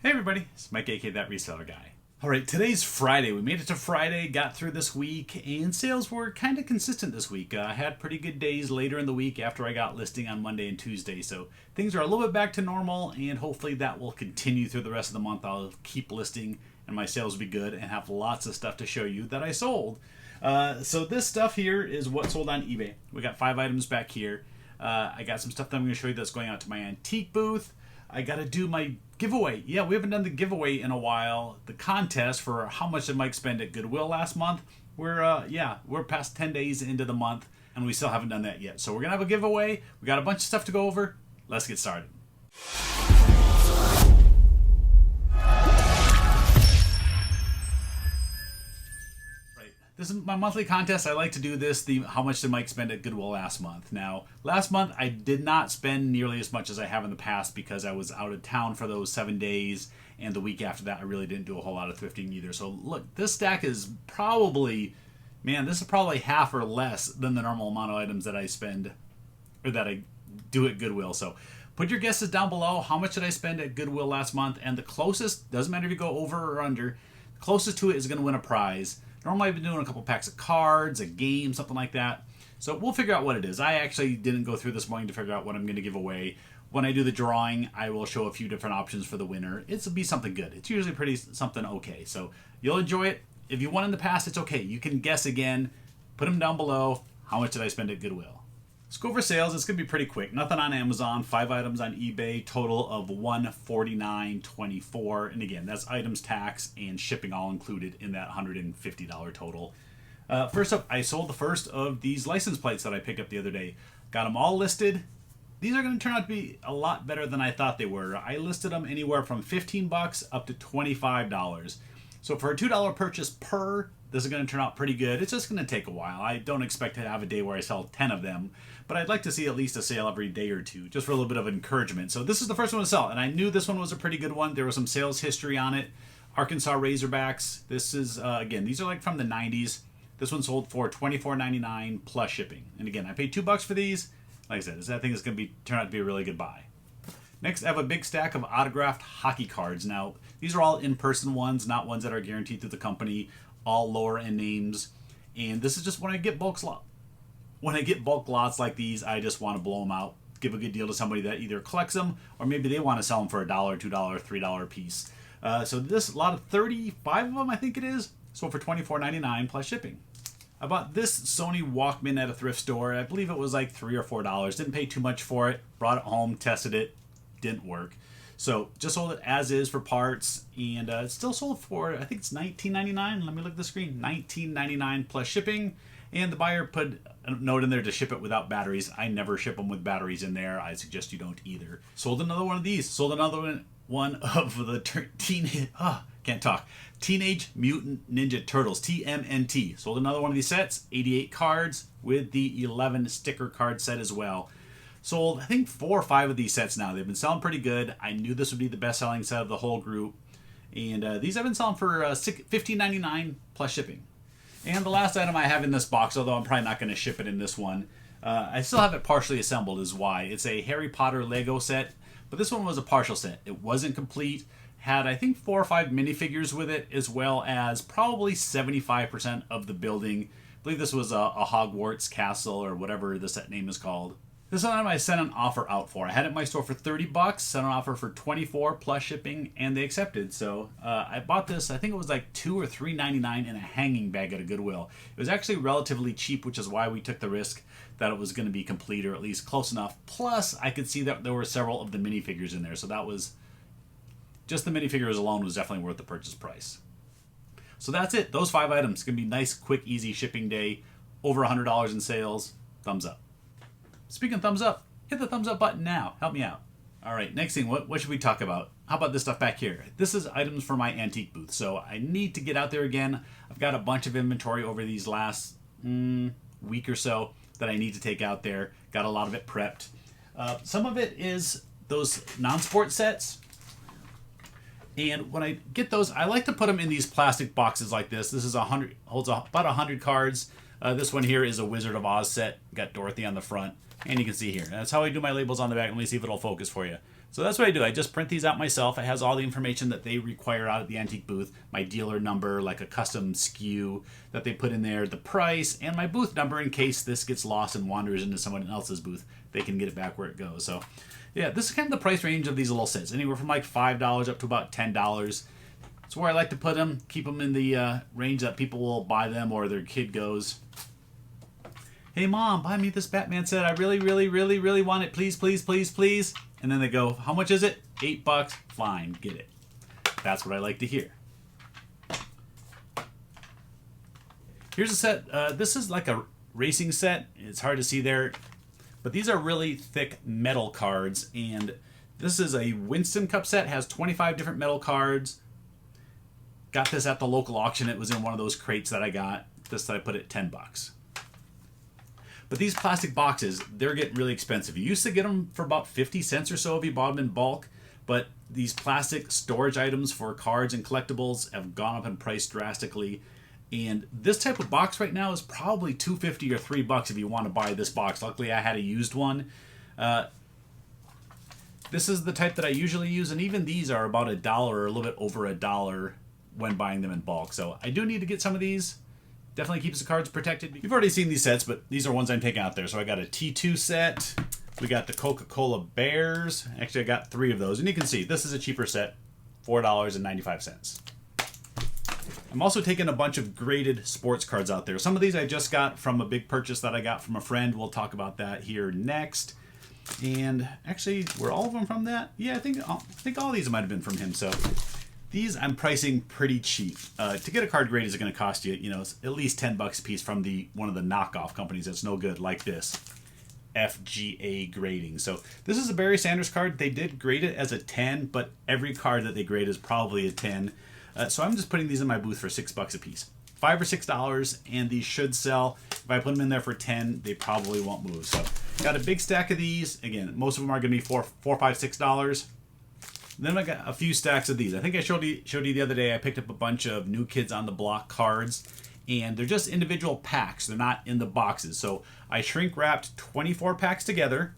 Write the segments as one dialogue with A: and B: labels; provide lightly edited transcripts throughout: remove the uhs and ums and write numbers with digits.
A: Hey everybody, it's Mike, aka That Reseller Guy. Alright, today's Friday. We made it to Friday, got through this week, and sales were kind of consistent this week. I had pretty good days later in the week after I got listing on Monday and Tuesday, so things are a little bit back to normal, and hopefully that will continue through the rest of the month. I'll keep listing, and my sales will be good, and have lots of stuff to show you that I sold. So this stuff here is what sold on eBay. We got 5 items back here. I got some stuff that I'm going to show you that's going out to my antique booth. I got to do my giveaway. Yeah, we haven't done the giveaway in a while. The contest for how much did Mike spend at Goodwill last month. We're past 10 days into the month, and we still haven't done that yet. So we're going to have a giveaway. We got a bunch of stuff to go over. Let's get started. This is my monthly contest. I like to do this, how much did Mike spend at Goodwill last month. Now, last month I did not spend nearly as much as I have in the past because I was out of town for those 7 days, and the week after that I really didn't do a whole lot of thrifting either. So look, this stack is probably, this is probably half or less than the normal amount of items that I spend, or that I do at Goodwill. So put your guesses down below. How much did I spend at Goodwill last month? And the closest, doesn't matter if you go over or under, the closest to it is going to win a prize. Normally I've been doing a couple packs of cards, a game, something like that. So we'll figure out what it is. I actually didn't go through this morning to figure out what I'm going to give away. When I do the drawing, I will show a few different options for the winner. It'll be something good. It's usually something okay. So you'll enjoy it. If you won in the past, it's okay. You can guess again. Put them down below. How much did I spend at Goodwill? Let's go over sales. It's going to be pretty quick. Nothing on Amazon. 5 items on eBay. Total of $149.24. And again, that's items, tax, and shipping all included in that $150 total. First up, I sold the first of these license plates that I picked up the other day. Got them all listed. These are going to turn out to be a lot better than I thought they were. I listed them anywhere from $15 up to $25. So for a $2 purchase per, this is going to turn out pretty good. It's just going to take a while. I don't expect to have a day where I sell 10 of them, but I'd like to see at least a sale every day or two, just for a little bit of encouragement. So this is the first one to sell, and I knew this one was a pretty good one. There was some sales history on it. Arkansas Razorbacks. This is, again, these are like from the 90s. This one sold for $24.99 plus shipping. And again, I paid $2 for these. Like I said, I think it's going to turn out to be a really good buy. Next, I have a big stack of autographed hockey cards. Now, these are all in-person ones, not ones that are guaranteed through the company, all lower-end names. And this is just when I get bulk lots like these, I just want to blow them out, give a good deal to somebody that either collects them, or maybe they want to sell them for $1, $2, $3 a piece. So this, a lot of 35 of them, I think it is, sold for $24.99 plus shipping. I bought this Sony Walkman at a thrift store. I believe it was like $3 or $4. Didn't pay too much for it. Brought it home, tested it. Didn't work. So just sold it as is for parts, and it's still sold for, I think it's $19.99. Let me look at the screen. $19.99 plus shipping, and the buyer put a note in there to ship it without batteries. I never ship them with batteries in there. I suggest you don't either. Sold another one of these. Sold another one of the Teenage Mutant Ninja Turtles, TMNT. Sold another one of these sets, 88 cards with the 11 sticker card set as well. Sold, I think, 4 or 5 of these sets now. They've been selling pretty good. I knew this would be the best-selling set of the whole group. And these I've been selling for $15.99 plus shipping. And the last item I have in this box, although I'm probably not going to ship it in this one, I still have it partially assembled is why. It's a Harry Potter Lego set, but this one was a partial set. It wasn't complete. Had, I think, 4 or 5 minifigures with it, as well as probably 75% of the building. I believe this was a Hogwarts castle or whatever the set name is called. This item I sent an offer out for. I had it in my store for $30, sent an offer for $24 plus shipping, and they accepted. So I bought this, I think it was like $2 or $3.99 in a hanging bag at a Goodwill. It was actually relatively cheap, which is why we took the risk that it was going to be complete or at least close enough. Plus, I could see that there were several of the minifigures in there, so that was, just the minifigures alone was definitely worth the purchase price. So that's it. Those 5 items. It's going to be a nice, quick, easy shipping day. Over $100 in sales. Thumbs up. Speaking of thumbs up, hit the thumbs up button now. Help me out. All right, next thing, what should we talk about? How about this stuff back here? This is items for my antique booth. So I need to get out there again. I've got a bunch of inventory over these last week or so that I need to take out there. Got a lot of it prepped. Some of it is those non-sport sets. And when I get those, I like to put them in these plastic boxes like this. This is holds about 100 cards. This one here is a Wizard of Oz set. Got Dorothy on the front. And you can see here. That's how I do my labels on the back. Let me see if it'll focus for you. So that's what I do. I just print these out myself. It has all the information that they require out at the antique booth. My dealer number, like a custom SKU that they put in there, the price, and my booth number in case this gets lost and wanders into someone else's booth. They can get it back where it goes. So yeah, this is kind of the price range of these little sets. Anywhere from like $5 up to about $10. It's where I like to put them. Keep them in the range that people will buy them or their kid goes, "Hey mom, buy me this Batman set. I really, really, really, really want it. Please, please, please, please." And then they go, "How much is it?" $8. Fine, get it. That's what I like to hear. Here's a set. This is like a racing set. It's hard to see there. But these are really thick metal cards. And this is a Winston Cup set. It has 25 different metal cards. Got this at the local auction. It was in one of those crates that I got. This I put at $10. But these plastic boxes, they're getting really expensive. You used to get them for about 50 cents or so if you bought them in bulk. But these plastic storage items for cards and collectibles have gone up in price drastically. And this type of box right now is probably $2.50 or $3 if you want to buy this box. Luckily, I had a used one. This is the type that I usually use, and even these are about $1 or a little bit over $1 when buying them in bulk. So I do need to get some of these. Definitely keeps the cards protected. You've already seen these sets, but these are ones I'm taking out there. So I got a T2 set. We got the Coca-Cola Bears. Actually, I got 3 of those. And you can see, this is a cheaper set, $4.95. I'm also taking a bunch of graded sports cards out there. Some of these I just got from a big purchase that I got from a friend. We'll talk about that here next. And actually, were all of them from that? Yeah, I think all these might have been from him. So these I'm pricing pretty cheap. To get a card graded is going to cost you, at least $10 a piece from one of the knockoff companies that's no good, like this FGA grading. So this is a Barry Sanders card. They did grade it as a 10, but every card that they grade is probably a 10. So I'm just putting these in my booth for $6 a piece. $5 or $6, and these should sell. If I put them in there for 10, they probably won't move. So got a big stack of these. Again, most of them are going to be $4, $5, $6. Then I got a few stacks of these. I think I showed you the other day. I picked up a bunch of New Kids on the Block cards, and they're just individual packs. They're not in the boxes. So I shrink wrapped 24 packs together.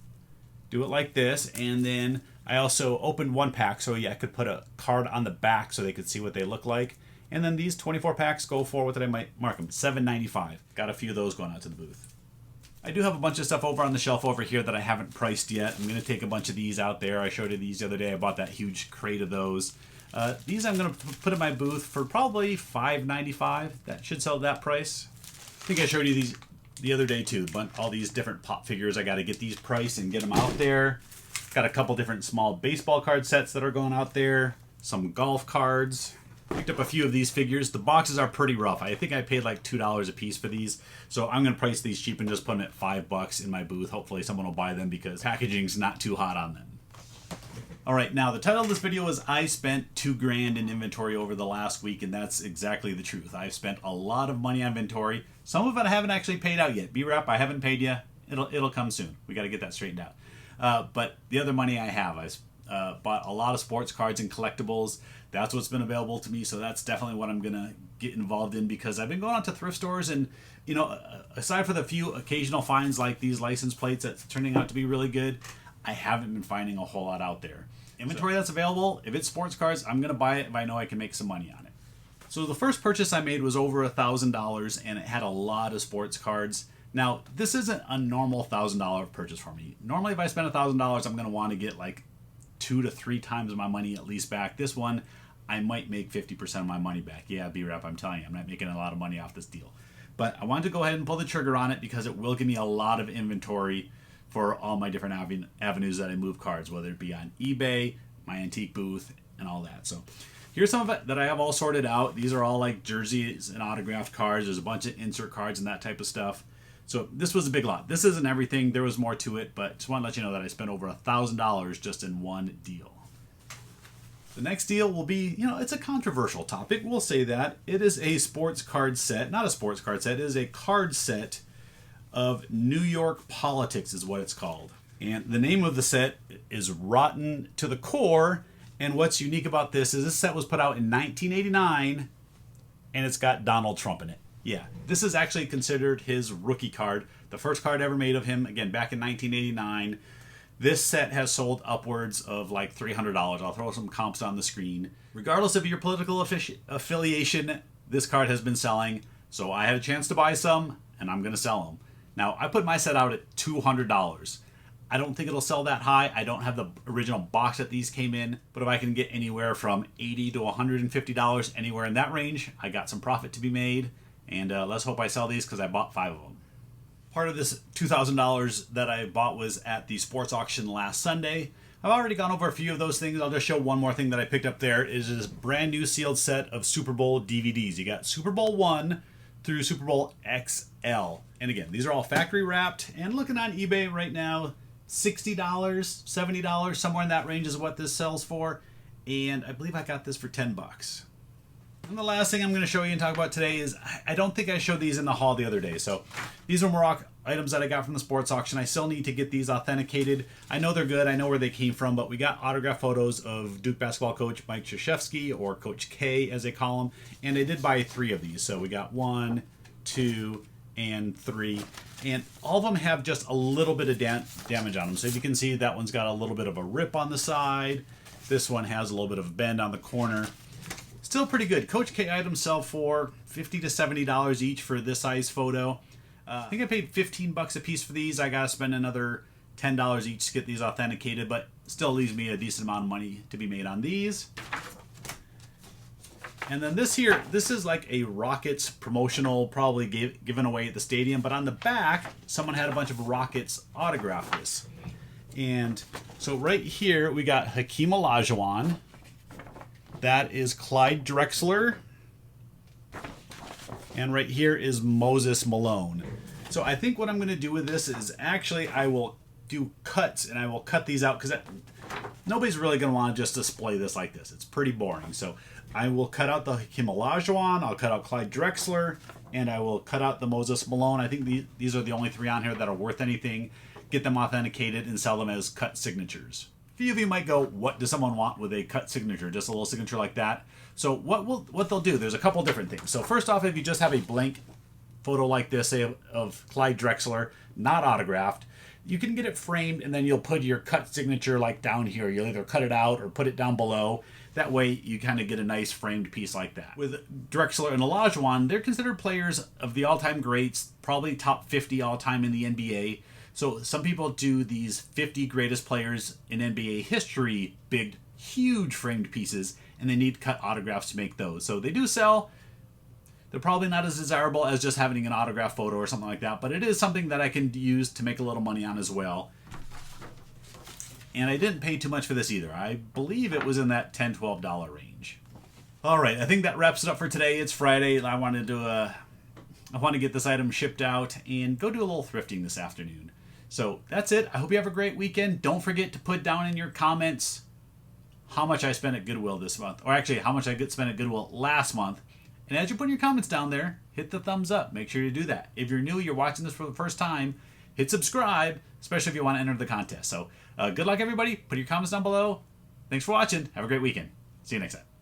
A: Do it like this, and then I also opened one pack so I could put a card on the back so they could see what they look like. And then these 24 packs go for, what did I mark them? $7.95. Got a few of those going out to the booth. I do have a bunch of stuff over on the shelf over here that I haven't priced yet. I'm going to take a bunch of these out there. I showed you these the other day. I bought that huge crate of those. These I'm going to put in my booth for probably $5.95. That should sell at that price. I think I showed you these the other day too. But all these different pop figures. I got to get these priced and get them out there. Got a couple different small baseball card sets that are going out there. Some golf cards. Picked up a few of these figures. The boxes are pretty rough. I think I paid like $2 a piece for these. So I'm going to price these cheap and just put them at $5 in my booth. Hopefully someone will buy them because packaging's not too hot on them. Alright, now the title of this video is I spent $2,000 in inventory over the last week, and that's exactly the truth. I've spent a lot of money on inventory. Some of it I haven't actually paid out yet. B-Rap, I haven't paid you. It'll come soon. We got to get that straightened out. But the other money I have, I bought a lot of sports cards and collectibles. That's what's been available to me, so that's definitely what I'm going to get involved in because I've been going out to thrift stores and, aside for the few occasional finds like these license plates that's turning out to be really good, I haven't been finding a whole lot out there. Inventory that's available, if it's sports cards, I'm going to buy it if I know I can make some money on it. So the first purchase I made was over $1,000 and it had a lot of sports cards. Now, this isn't a normal $1,000 purchase for me. Normally, if I spend $1,000, I'm going to want to get like 2 to 3 times my money at least back. This one, I might make 50% of my money back. Yeah, B-Rap, I'm telling you, I'm not making a lot of money off this deal. But I wanted to go ahead and pull the trigger on it because it will give me a lot of inventory for all my different avenues that I move cards, whether it be on eBay, my antique booth, and all that. So here's some of it that I have all sorted out. These are all like jerseys and autographed cards. There's a bunch of insert cards and that type of stuff. So this was a big lot. This isn't everything. There was more to it, but just want to let you know that I spent over $1,000 just in one deal. The next deal will be, it's a controversial topic. We'll say that. It is a sports card set. Not a sports card set. It is a card set of New York politics is what it's called. And the name of the set is Rotten to the Core. And what's unique about this is this set was put out in 1989, and it's got Donald Trump in it. Yeah, this is actually considered his rookie card. The first card ever made of him, again, back in 1989. This set has sold upwards of like $300. I'll throw some comps on the screen. Regardless of your political affiliation, this card has been selling. So I had a chance to buy some, and I'm going to sell them. Now, I put my set out at $200. I don't think it'll sell that high. I don't have the original box that these came in, but if I can get anywhere from $80 to $150, anywhere in that range, I got some profit to be made. And let's hope I sell these because I bought 5 of them. Part of this $2,000 that I bought was at the sports auction last Sunday. I've already gone over a few of those things. I'll just show one more thing that I picked up there. Is this brand new sealed set of Super Bowl DVDs. You got Super Bowl 1 through Super Bowl XL. And again, these are all factory wrapped. And looking on eBay right now, $60, $70, somewhere in that range is what this sells for. And I believe I got this for 10 bucks. And the last thing I'm going to show you and talk about today is, I don't think I showed these in the haul the other day. So these are more items that I got from the sports auction. I still need to get these authenticated. I know they're good. I know where they came from, but we got autograph photos of Duke basketball coach Mike Krzyzewski, or Coach K as they call him. And I did buy 3 of these. So we got 1, 2, and 3. And all of them have just a little bit of damage on them. So if you can see, that one's got a little bit of a rip on the side. This one has a little bit of a bend on the corner. Still pretty good. Coach K items sell for $50 to $70 each for this size photo. I think I paid 15 bucks a piece for these. I gotta spend another $10 each to get these authenticated, but still leaves me a decent amount of money to be made on these. And then this here, this is like a Rockets promotional, probably given away at the stadium, but on the back, someone had a bunch of Rockets autograph this. And so right here, we got Hakeem Olajuwon. That is Clyde Drexler. And right here is Moses Malone. So I think what I'm going to do with this is actually I will do cuts, and I will cut these out because nobody's really going to want to just display this like this. It's pretty boring. So I will cut out the Hakeem Olajuwon, I'll cut out Clyde Drexler, and I will cut out the Moses Malone. I think these are the only 3 on here that are worth anything. Get them authenticated and sell them as cut signatures. A few of you might go, what does someone want with a cut signature? Just a little signature like that. So what they'll do, there's a couple different things. So first off, if you just have a blank photo like this, say of Clyde Drexler, not autographed, you can get it framed, and then you'll put your cut signature like down here. You'll either cut it out or put it down below. That way you kind of get a nice framed piece like that. With Drexler and Olajuwon, they're considered players of the all-time greats, probably top 50 all-time in the NBA. So some people do these 50 greatest players in NBA history, big, huge framed pieces, and they need cut autographs to make those. So they do sell. They're probably not as desirable as just having an autograph photo or something like that, but it is something that I can use to make a little money on as well. And I didn't pay too much for this either. I believe it was in that $10, $12 range. All right, I think that wraps it up for today. It's Friday, and I want to get this item shipped out and go do a little thrifting this afternoon. So that's it. I hope you have a great weekend. Don't forget to put down in your comments how much I spent at Goodwill this month, or actually how much I spent at Goodwill last month. And as you're putting your comments down there, hit the thumbs up. Make sure you do that. If you're new, you're watching this for the first time, hit subscribe, especially if you want to enter the contest. So good luck, everybody. Put your comments down below. Thanks for watching. Have a great weekend. See you next time.